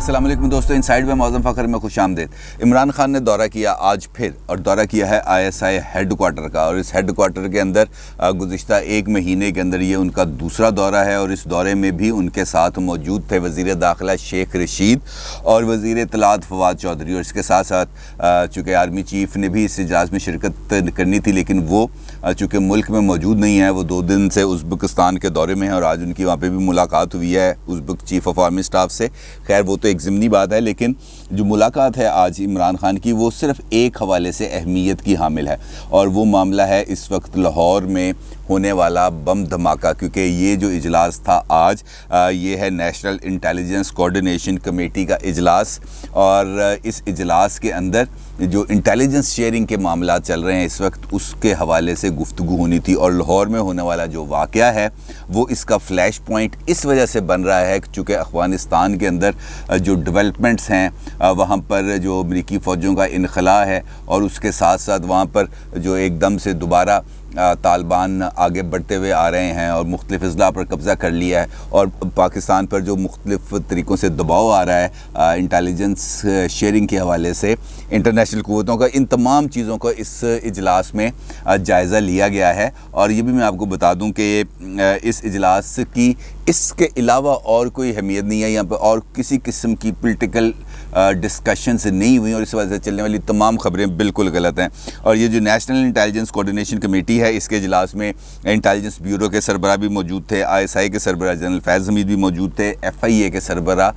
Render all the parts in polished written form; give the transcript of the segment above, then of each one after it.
السلام علیکم دوستو، انسائیڈ میں معظم فخر میں خوش آمدید۔ عمران خان نے دورہ کیا آج پھر، اور دورہ کیا ہے ISI ہیڈ کوارٹر کا، اور اس ہیڈ کوارٹر کے اندر گزشتہ ایک مہینے کے اندر یہ ان کا دوسرا دورہ ہے، اور اس دورے میں بھی ان کے ساتھ موجود تھے وزیر داخلہ شیخ رشید اور وزیر اطلاعات فواد چودھری، اور اس کے ساتھ ساتھ چونکہ آرمی چیف نے بھی اس اجلاس میں شرکت کرنی تھی، لیکن وہ چونکہ ملک میں موجود نہیں ہے، وہ 2 دن سے ازبکستان کے دورے میں ہیں، اور آج ان کی وہاں پہ بھی ملاقات ہوئی ہے ازبک چیف آف آرمی اسٹاف سے۔ خیر وہ تو ایک ضمنی بات ہے، لیکن جو ملاقات ہے آج عمران خان کی، وہ صرف ایک حوالے سے اہمیت کی حامل ہے، اور وہ معاملہ ہے اس وقت لاہور میں ہونے والا بم دھماکہ، کیونکہ یہ جو اجلاس تھا آج، یہ ہے نیشنل انٹیلیجنس کوارڈینیشن کمیٹی کا اجلاس، اور اس اجلاس کے اندر جو انٹیلیجنس شیئرنگ کے معاملات چل رہے ہیں اس وقت، اس کے حوالے سے گفتگو ہونی تھی، اور لاہور میں ہونے والا جو واقعہ ہے وہ اس کا فلیش پوائنٹ اس وجہ سے بن رہا ہے چونکہ افغانستان کے اندر جو ڈیولپمنٹس ہیں، وہاں پر جو امریکی فوجوں کا انخلاء ہے، اور اس کے ساتھ ساتھ وہاں پر جو ایک دم سے دوبارہ طالبان آگے بڑھتے ہوئے آ رہے ہیں اور مختلف اضلاع پر قبضہ کر لیا ہے، اور پاکستان پر جو مختلف طریقوں سے دباؤ آ رہا ہے انٹیلیجنس شیئرنگ کے حوالے سے انٹرنیشنل قوتوں کا، ان تمام چیزوں کو اس اجلاس میں جائزہ لیا گیا ہے۔ اور یہ بھی میں آپ کو بتا دوں کہ اس اجلاس کی اس کے علاوہ اور کوئی اہمیت نہیں ہے، یہاں پہ اور کسی قسم کی پولیٹیکل ڈسکشنز نہیں ہوئی، اور اس وجہ سے چلنے والی تمام خبریں بالکل غلط ہیں۔ اور یہ جو نیشنل انٹیلیجنس کوارڈینیشن کمیٹی ہے، اس کے اجلاس میں انٹیلیجنس بیورو کے سربراہ بھی موجود تھے، ISI کے سربراہ جنرل فیض حمید بھی موجود تھے، FIA کے سربراہ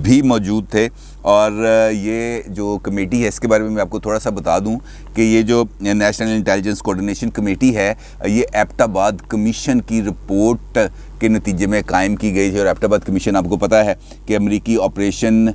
بھی موجود تھے، اور یہ جو کمیٹی ہے اس کے بارے میں آپ کو تھوڑا سا بتا دوں کہ یہ جو نیشنل انٹیلیجنس کوارڈینیشن کمیٹی ہے، یہ ایبٹ آباد کمیشن کی رپورٹ کے نتیجے میں قائم کی گئی تھی، اور ایبٹ آباد کمیشن آپ کو پتہ ہے کہ امریکی آپریشن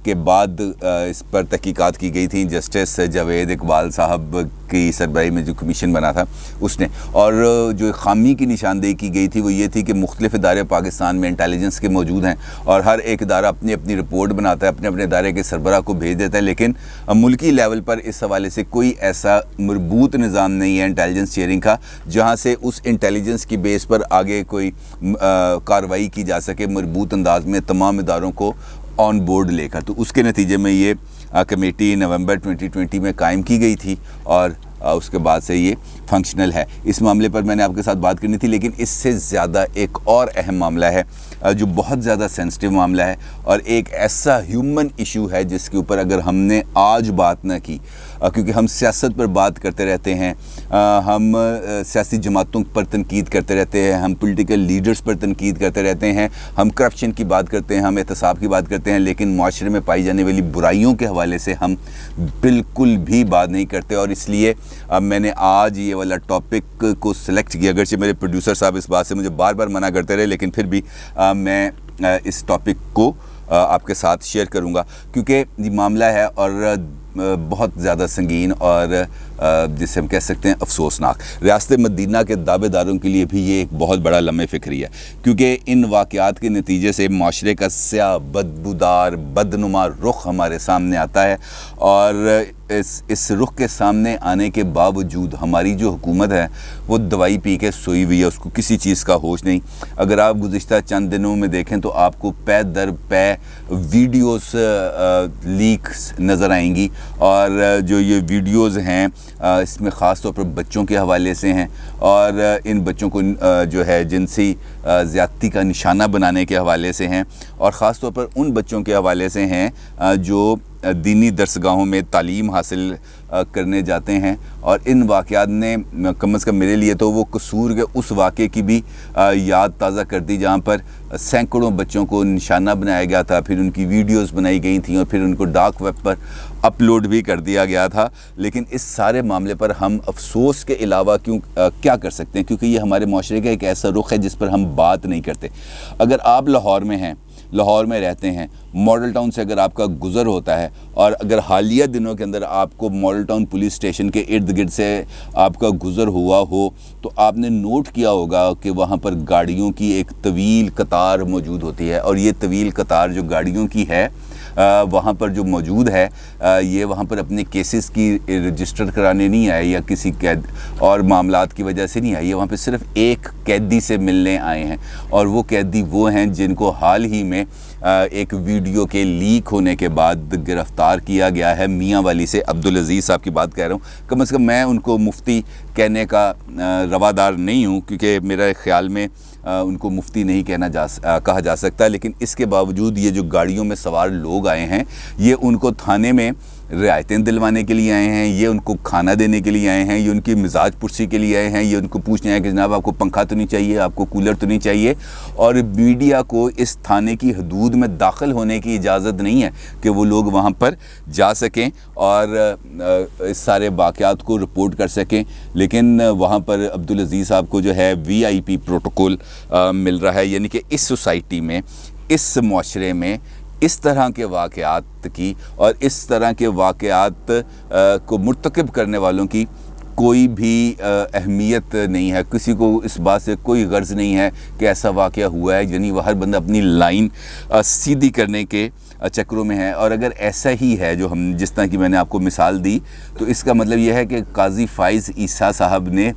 کے بعد اس پر تحقیقات کی گئی تھیں، جسٹس جاوید اقبال صاحب کی سربراہی میں جو کمیشن بنا تھا اس نے، اور جو خامی کی نشاندہی کی گئی تھی وہ یہ تھی کہ مختلف ادارے پاکستان میں انٹیلیجنس کے موجود ہیں، اور ہر ایک ادارہ اپنی اپنی رپورٹ بناتا ہے، اپنے اپنے ادارے کے سربراہ کو بھیج دیتا ہے، لیکن ملکی لیول پر اس حوالے سے کوئی ایسا مربوط نظام نہیں ہے انٹیلیجنس شیئرنگ کا جہاں سے اس انٹیلیجنس کی بیس پر آگے کوئی کارروائی کی جا سکے مربوط انداز میں تمام اداروں کو آن بورڈ لے کر۔ تو اس کے نتیجے میں یہ کمیٹی نومبر 2020 میں قائم کی گئی تھی، اور اس کے بعد سے یہ فنکشنل ہے۔ اس معاملے پر میں نے آپ کے ساتھ بات کرنی تھی، لیکن اس سے زیادہ ایک اور اہم معاملہ ہے جو بہت زیادہ سینسٹیو معاملہ ہے، اور ایک ایسا ہیومن ایشو ہے جس کے اوپر اگر ہم نے آج بات نہ کی، کیونکہ ہم سیاست پر بات کرتے رہتے ہیں، ہم سیاسی جماعتوں پر تنقید کرتے رہتے ہیں، ہم پولیٹیکل لیڈرز پر تنقید کرتے رہتے ہیں، ہم کرپشن کی بات کرتے ہیں، ہم احتساب کی بات کرتے ہیں، لیکن معاشرے میں پائی جانے والی برائیوں کے حوالے سے ہم بالکل بھی بات نہیں کرتے، اور اس لیے میں نے آج یہ والا ٹاپک کو سلیکٹ کیا، اگرچہ میرے پروڈیوسر صاحب اس بات سے مجھے بار بار منع کرتے رہے، لیکن پھر بھی میں اس ٹاپک کو آپ کے ساتھ شیئر کروں گا، کیونکہ یہ معاملہ ہے اور بہت زیادہ سنگین، اور جسے ہم کہہ سکتے ہیں افسوسناک۔ ریاست مدینہ کے دعوے داروں کے لیے بھی یہ ایک بہت بڑا لمحہ فکری ہے، کیونکہ ان واقعات کے نتیجے سے معاشرے کا سیاہ بدبودار بدنما رخ ہمارے سامنے آتا ہے، اور اس رخ کے سامنے آنے کے باوجود ہماری جو حکومت ہے وہ دوائی پی کے سوئی ہوئی ہے، اس کو کسی چیز کا ہوش نہیں۔ اگر آپ گزشتہ چند دنوں میں دیکھیں تو آپ کو پے در پے ویڈیوز لیکس نظر آئیں گی، اور جو یہ ویڈیوز ہیں اس میں خاص طور پر بچوں کے حوالے سے ہیں، اور ان بچوں کو جو ہے جنسی زیادتی کا نشانہ بنانے کے حوالے سے ہیں، اور خاص طور پر ان بچوں کے حوالے سے ہیں جو دینی درسگاہوں میں تعلیم حاصل کرنے جاتے ہیں، اور ان واقعات نے کم از کم میرے لیے تو وہ قصور کے اس واقعے کی بھی یاد تازہ کر دی جہاں پر سینکڑوں بچوں کو نشانہ بنایا گیا تھا، پھر ان کی ویڈیوز بنائی گئی تھیں، اور پھر ان کو ڈارک ویب پر اپلوڈ بھی کر دیا گیا تھا۔ لیکن اس سارے معاملے پر ہم افسوس کے علاوہ کیا کر سکتے ہیں، کیونکہ یہ ہمارے معاشرے کا ایک ایسا رخ ہے جس پر ہم بات نہیں کرتے۔ اگر آپ لاہور میں ہیں، لاہور میں رہتے ہیں، ماڈل ٹاؤن سے اگر آپ کا گزر ہوتا ہے، اور اگر حالیہ دنوں کے اندر آپ کو ماڈل ٹاؤن پولیس اسٹیشن کے ارد گرد سے آپ کا گزر ہوا ہو، تو آپ نے نوٹ کیا ہوگا کہ وہاں پر گاڑیوں کی ایک طویل قطار موجود ہوتی ہے، اور یہ طویل قطار جو گاڑیوں کی ہے وہاں پر جو موجود ہے، یہ وہاں پر اپنے کیسز کی رجسٹر کرانے نہیں آئے یا کسی قید اور معاملات کی وجہ سے نہیں آئے، یہ وہاں پہ صرف ایک قیدی سے ملنے آئے ہیں، اور وہ قیدی وہ ہیں جن کو حال ہی میں ایک ویڈیو کے لیک ہونے کے بعد گرفتار کیا گیا ہے میاں والی سے، عبدالعزیز صاحب کی بات کہہ رہا ہوں، کم از کم میں ان کو مفتی کہنے کا روادار نہیں ہوں، کیونکہ میرے خیال میں ان کو مفتی نہیں کہا جا سکتا، لیکن اس کے باوجود یہ جو گاڑیوں میں سوار لوگ آئے ہیں یہ ان کو تھانے میں رعایتیں دلوانے کے لیے آئے ہیں، یہ ان کو کھانا دینے کے لیے آئے ہیں، یہ ان کی مزاج پرسی کے لیے آئے ہیں، یہ ان کو پوچھنے ہیں کہ جناب آپ کو پنکھا تو نہیں چاہیے، آپ کو کولر تو نہیں چاہیے، اور میڈیا کو اس تھانے کی حدود میں داخل ہونے کی اجازت نہیں ہے کہ وہ لوگ وہاں پر جا سکیں اور اس سارے واقعات کو رپورٹ کر سکیں، لیکن وہاں پر عبدالعزیز صاحب کو جو ہے VIP پروٹوکول مل رہا ہے، یعنی کہ اس سوسائٹی میں، اس معاشرے میں اس طرح کے واقعات کی اور اس طرح کے واقعات کو مرتکب کرنے والوں کی کوئی بھی اہمیت نہیں ہے، کسی کو اس بات سے کوئی غرض نہیں ہے کہ ایسا واقعہ ہوا ہے، یعنی وہ ہر بندہ اپنی لائن سیدھی کرنے کے چکروں میں ہے۔ اور اگر ایسا ہی ہے جو ہم جس طرح کی میں نے آپ کو مثال دی، تو اس کا مطلب یہ ہے کہ قاضی فائز عیسیٰ صاحب نے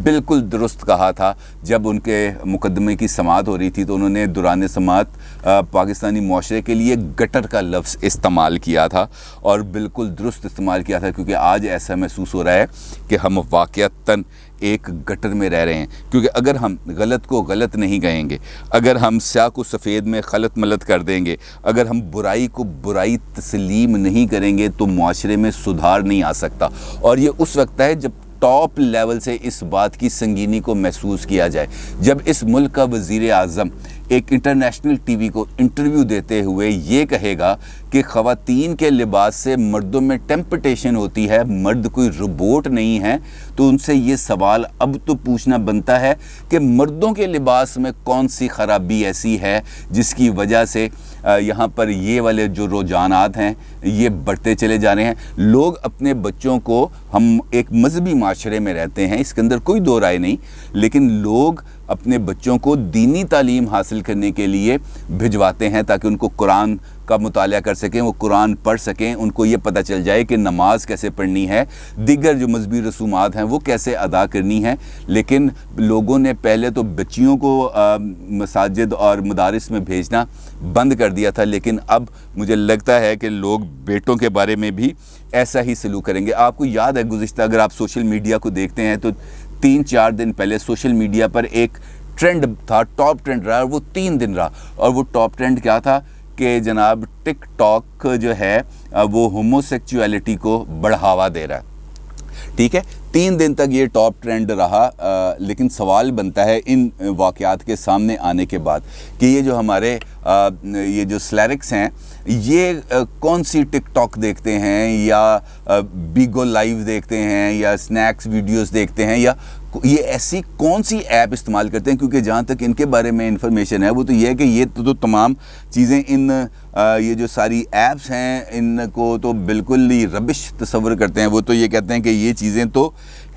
بالکل درست کہا تھا جب ان کے مقدمے کی سماعت ہو رہی تھی، تو انہوں نے دوران سماعت پاکستانی معاشرے کے لیے گٹر کا لفظ استعمال کیا تھا، اور بالکل درست استعمال کیا تھا، کیونکہ آج ایسا محسوس ہو رہا ہے کہ ہم واقعتاً ایک گٹر میں رہ رہے ہیں، کیونکہ اگر ہم غلط کو غلط نہیں کہیں گے، اگر ہم سیاہ کو سفید میں خلط ملط کر دیں گے، اگر ہم برائی کو برائی تسلیم نہیں کریں گے تو معاشرے میں سدھار نہیں آ سکتا، اور یہ اس وقت ہے جب ٹاپ لیول سے اس بات کی سنگینی کو محسوس کیا جائے، جب اس ملک کا وزیر اعظم ایک انٹرنیشنل ٹی وی کو انٹرویو دیتے ہوئے یہ کہے گا کہ خواتین کے لباس سے مردوں میں ٹیمپٹیشن ہوتی ہے، مرد کوئی روبوٹ نہیں ہے، تو ان سے یہ سوال اب تو پوچھنا بنتا ہے کہ مردوں کے لباس میں کون سی خرابی ایسی ہے جس کی وجہ سے یہاں پر یہ والے جو رجحانات ہیں یہ بڑھتے چلے جا رہے ہیں۔ لوگ اپنے بچوں کو، ہم ایک مذہبی معاشرے میں رہتے ہیں، اس کے اندر کوئی دو رائے نہیں، لیکن لوگ اپنے بچوں کو دینی تعلیم حاصل کرنے کے لیے بھجواتے ہیں تاکہ ان کو قرآن کا مطالعہ کر سکیں، وہ قرآن پڑھ سکیں، ان کو یہ پتہ چل جائے کہ نماز کیسے پڑھنی ہے، دیگر جو مذہبی رسومات ہیں وہ کیسے ادا کرنی ہیں۔ لیکن لوگوں نے پہلے تو بچیوں کو مساجد اور مدارس میں بھیجنا بند کر دیا تھا، لیکن اب مجھے لگتا ہے کہ لوگ بیٹوں کے بارے میں بھی ایسا ہی سلوک کریں گے۔ آپ کو یاد ہے گزشتہ، اگر آپ سوشل میڈیا کو دیکھتے ہیں تو 3-4 دن پہلے سوشل میڈیا پر ایک ٹرینڈ تھا، ٹاپ ٹرینڈ رہا، وہ 3 دن رہا، اور وہ ٹاپ ٹرینڈ کیا تھا کہ جناب ٹک ٹاک جو ہے وہ ہومو سیکچویلٹی کو بڑھاوا دے رہا ہے۔ ٹھیک ہے، 3 دن تک یہ ٹاپ ٹرینڈ رہا، لیکن سوال بنتا ہے ان واقعات کے سامنے آنے کے بعد کہ یہ جو ہمارے یہ جو سلیرکس ہیں یہ کون سی ٹک ٹاک دیکھتے ہیں، یا بیگو لائیو دیکھتے ہیں، یا سنیکس ویڈیوز دیکھتے ہیں، یا یہ ایسی کون سی ایپ استعمال کرتے ہیں، کیونکہ جہاں تک ان کے بارے میں انفارمیشن ہے وہ تو یہ ہے کہ یہ تو تمام چیزیں ان یہ جو ساری ایپس ہیں ان کو تو بالکل ہی ربش تصور کرتے ہیں، وہ تو یہ کہتے ہیں کہ یہ چیزیں تو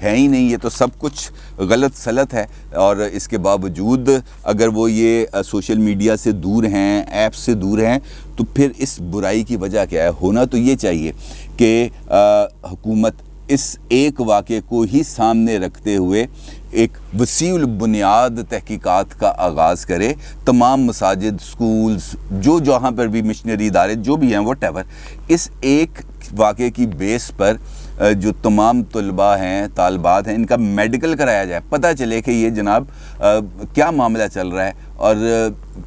ہے ہی نہیں، یہ تو سب کچھ غلط سلط ہے، اور اس کے باوجود اگر وہ یہ سوشل میڈیا سے دور ہیں، ایپس سے دور ہیں، تو پھر اس برائی کی وجہ کیا ہے؟ ہونا تو یہ چاہیے کہ حکومت اس ایک واقعے کو ہی سامنے رکھتے ہوئے ایک وسیع البنیاد تحقیقات کا آغاز کرے، تمام مساجد، سکولز، جو جہاں پر بھی مشنری ادارے جو بھی ہیں واٹ ایور، اس ایک واقعے کی بیس پر جو تمام طلباء ہیں، طالبات ہیں، ان کا میڈیکل کرایا جائے، پتہ چلے کہ یہ جناب کیا معاملہ چل رہا ہے اور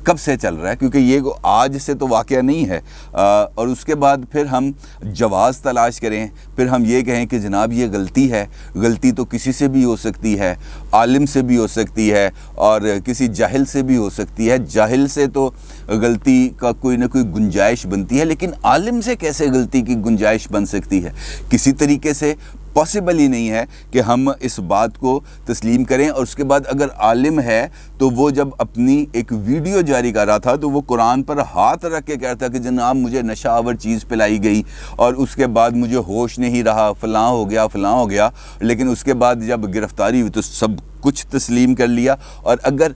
کب سے چل رہا ہے، کیونکہ یہ آج سے تو واقعہ نہیں ہے، اور اس کے بعد پھر ہم جواز تلاش کریں، پھر ہم یہ کہیں کہ جناب یہ غلطی ہے، غلطی تو کسی سے بھی ہو سکتی ہے، عالم سے بھی ہو سکتی ہے اور کسی جاہل سے بھی ہو سکتی ہے، جاہل سے تو غلطی کا کوئی نہ کوئی گنجائش بنتی ہے، لیکن عالم سے کیسے غلطی کی گنجائش بن سکتی ہے؟ کسی طریقے سے پاسبل ہی نہیں ہے کہ ہم اس بات کو تسلیم کریں۔ اور اس کے بعد اگر عالم ہے تو وہ جب اپنی ایک ویڈیو جاری کر رہا تھا تو وہ قرآن پر ہاتھ رکھ کے کہتا کہ جناب مجھے نشہ آور چیز پلائی گئی اور اس کے بعد مجھے ہوش نہیں رہا، فلاں ہو گیا، لیکن اس کے بعد جب گرفتاری ہوئی تو سب کچھ تسلیم کر لیا۔ اور اگر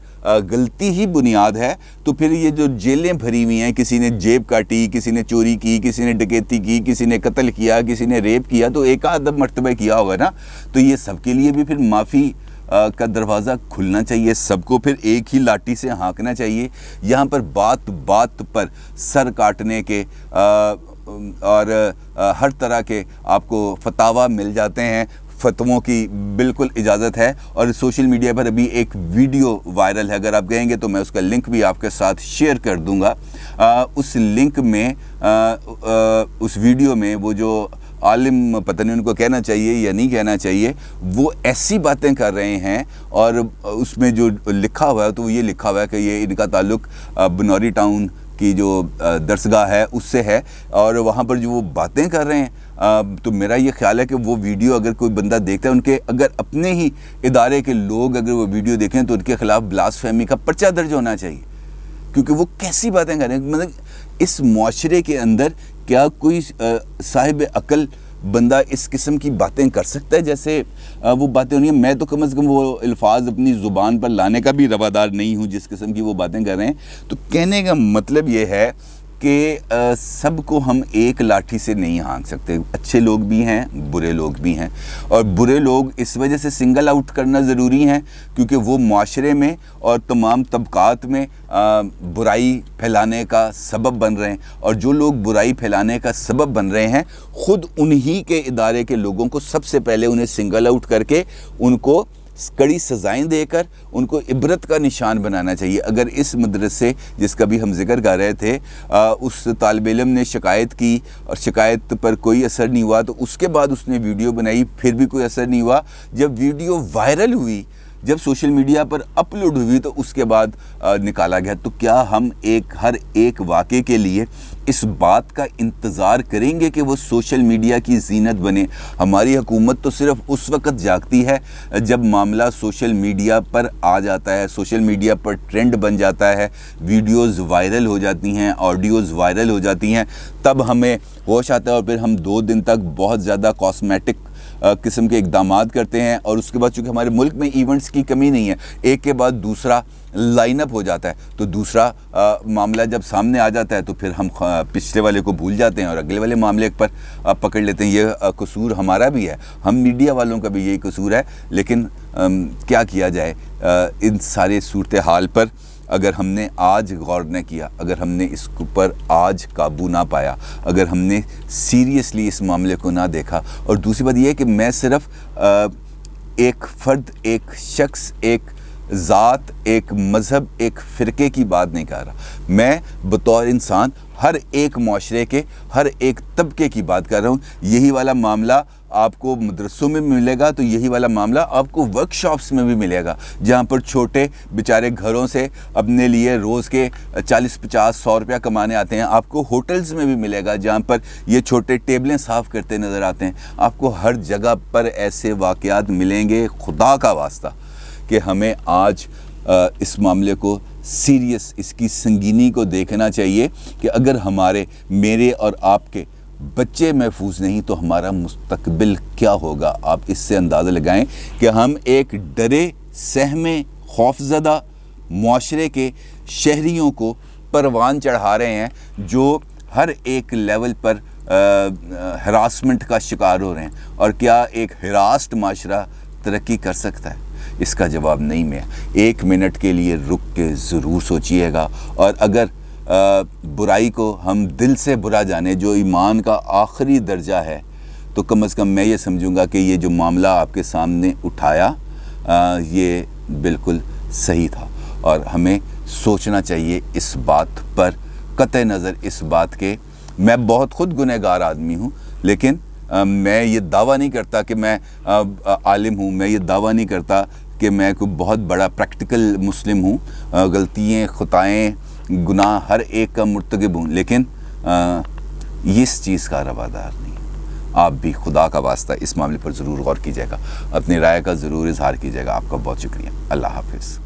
غلطی ہی بنیاد ہے تو پھر یہ جو جیلیں بھری ہوئی ہیں، کسی نے جیب کاٹی، کسی نے چوری کی، کسی نے ڈکیتی کی، کسی نے قتل کیا، کسی نے ریپ کیا، تو ایک آدھ مرتبہ کیا ہوگا نا، تو یہ سب کے لیے بھی پھر معافی کا دروازہ کھلنا چاہیے، سب کو پھر ایک ہی لاٹھی سے ہانکنا چاہیے۔ یہاں پر بات بات پر سر کاٹنے کے اور ہر طرح کے آپ کو فتاویٰ مل جاتے ہیں، فتووں کی بالکل اجازت ہے۔ اور سوشل میڈیا پر ابھی ایک ویڈیو وائرل ہے، اگر آپ کہیں گے تو میں اس کا لنک بھی آپ کے ساتھ شیئر کر دوں گا۔ اس لنک میں اس ویڈیو میں وہ جو عالم، پتہ نہیں ان کو کہنا چاہیے یا نہیں کہنا چاہیے، وہ ایسی باتیں کر رہے ہیں، اور اس میں جو لکھا ہوا ہے تو وہ یہ لکھا ہوا ہے کہ یہ ان کا تعلق بنوری ٹاؤن کی جو درسگاہ ہے اس سے ہے، اور وہاں پر جو وہ باتیں کر رہے ہیں، تو میرا یہ خیال ہے کہ وہ ویڈیو اگر کوئی بندہ دیکھتا ہے، ان کے اگر اپنے ہی ادارے کے لوگ اگر وہ ویڈیو دیکھیں تو ان کے خلاف بلاسفیمی کا پرچہ درج ہونا چاہیے، کیونکہ وہ کیسی باتیں کر رہے ہیں۔ مطلب اس معاشرے کے اندر کیا کوئی صاحب عقل بندہ اس قسم کی باتیں کر سکتا ہے جیسے وہ باتیں ہو رہی ہیں؟ میں تو کم از کم وہ الفاظ اپنی زبان پر لانے کا بھی روادار نہیں ہوں جس قسم کی وہ باتیں کر رہے ہیں۔ تو کہنے کا مطلب یہ ہے کہ سب کو ہم ایک لاٹھی سے نہیں ہانک سکتے، اچھے لوگ بھی ہیں، برے لوگ بھی ہیں، اور برے لوگ اس وجہ سے سنگل آؤٹ کرنا ضروری ہیں کیونکہ وہ معاشرے میں اور تمام طبقات میں برائی پھیلانے کا سبب بن رہے ہیں، اور جو لوگ برائی پھیلانے کا سبب بن رہے ہیں خود انہی کے ادارے کے لوگوں کو سب سے پہلے انہیں سنگل آؤٹ کر کے ان کو کڑی سزائیں دے کر ان کو عبرت کا نشان بنانا چاہیے۔ اگر اس مدرسے جس کا بھی ہم ذکر کر رہے تھے، اس طالب علم نے شکایت کی اور شکایت پر کوئی اثر نہیں ہوا، تو اس کے بعد اس نے ویڈیو بنائی، پھر بھی کوئی اثر نہیں ہوا۔ جب ویڈیو وائرل ہوئی، جب سوشل میڈیا پر اپلوڈ ہوئی، تو اس کے بعد نکالا گیا۔ تو کیا ہم ہر ایک واقعے کے لیے اس بات کا انتظار کریں گے کہ وہ سوشل میڈیا کی زینت بنے؟ ہماری حکومت تو صرف اس وقت جاگتی ہے جب معاملہ سوشل میڈیا پر آ جاتا ہے، سوشل میڈیا پر ٹرینڈ بن جاتا ہے، ویڈیوز وائرل ہو جاتی ہیں، آڈیوز وائرل ہو جاتی ہیں، تب ہمیں ہوش آتا ہے، اور پھر ہم 2 دن تک بہت زیادہ کاسمیٹک قسم کے اقدامات کرتے ہیں، اور اس کے بعد چونکہ ہمارے ملک میں ایونٹس کی کمی نہیں ہے، ایک کے بعد دوسرا لائن اپ ہو جاتا ہے، تو دوسرا معاملہ جب سامنے آ جاتا ہے تو پھر ہم پچھلے والے کو بھول جاتے ہیں اور اگلے والے معاملے پر پکڑ لیتے ہیں۔ یہ قصور ہمارا بھی ہے، ہم میڈیا والوں کا بھی یہی قصور ہے، لیکن کیا کیا جائے؟ ان سارے صورتحال پر اگر ہم نے آج غور نہ کیا، اگر ہم نے اس پر آج قابو نہ پایا، اگر ہم نے سیریسلی اس معاملے کو نہ دیکھا، اور دوسری بات یہ ہے کہ میں صرف ایک فرد، ایک شخص، ایک ذات، ایک مذہب، ایک فرقے کی بات نہیں کر رہا، میں بطور انسان ہر ایک معاشرے کے ہر ایک طبقے کی بات کر رہا ہوں۔ یہی والا معاملہ آپ کو مدرسوں میں ملے گا، تو یہی والا معاملہ آپ کو ورک شاپس میں بھی ملے گا، جہاں پر چھوٹے بیچارے گھروں سے اپنے لیے روز کے 40-50-100 روپیہ کمانے آتے ہیں، آپ کو ہوٹلز میں بھی ملے گا جہاں پر یہ چھوٹے ٹیبلیں صاف کرتے نظر آتے ہیں۔ آپ کو ہر جگہ پر ایسے واقعات ملیں گے۔ خدا کا واسطہ کہ ہمیں آج اس معاملے کو سیریس، اس کی سنگینی کو دیکھنا چاہیے کہ اگر میرے اور آپ کے بچے محفوظ نہیں تو ہمارا مستقبل کیا ہوگا؟ آپ اس سے اندازہ لگائیں کہ ہم ایک ڈرے سہمے خوفزدہ معاشرے کے شہریوں کو پروان چڑھا رہے ہیں جو ہر ایک لیول پر ہراسمنٹ کا شکار ہو رہے ہیں۔ اور کیا ایک ہراسڈ معاشرہ ترقی کر سکتا ہے؟ اس کا جواب نہیں میں 1 منٹ کے لیے رک کے ضرور سوچئے گا، اور اگر برائی کو ہم دل سے برا جانیں جو ایمان کا آخری درجہ ہے، تو کم از کم میں یہ سمجھوں گا کہ یہ جو معاملہ آپ کے سامنے اٹھایا یہ بالکل صحیح تھا، اور ہمیں سوچنا چاہیے اس بات پر، قطع نظر اس بات کے میں بہت خود گنہگار آدمی ہوں، لیکن میں یہ دعویٰ نہیں کرتا کہ میں عالم ہوں، میں یہ دعویٰ نہیں کرتا کہ میں کوئی بہت بڑا پریکٹیکل مسلم ہوں، غلطیاں، خطائیں، گناہ ہر ایک کا مرتکب ہوں، لیکن اس چیز کا روادار نہیں۔ آپ بھی خدا کا واسطہ اس معاملے پر ضرور غور کیجیے گا، اپنی رائے کا ضرور اظہار کیجیے گا۔ آپ کا بہت شکریہ۔ اللہ حافظ۔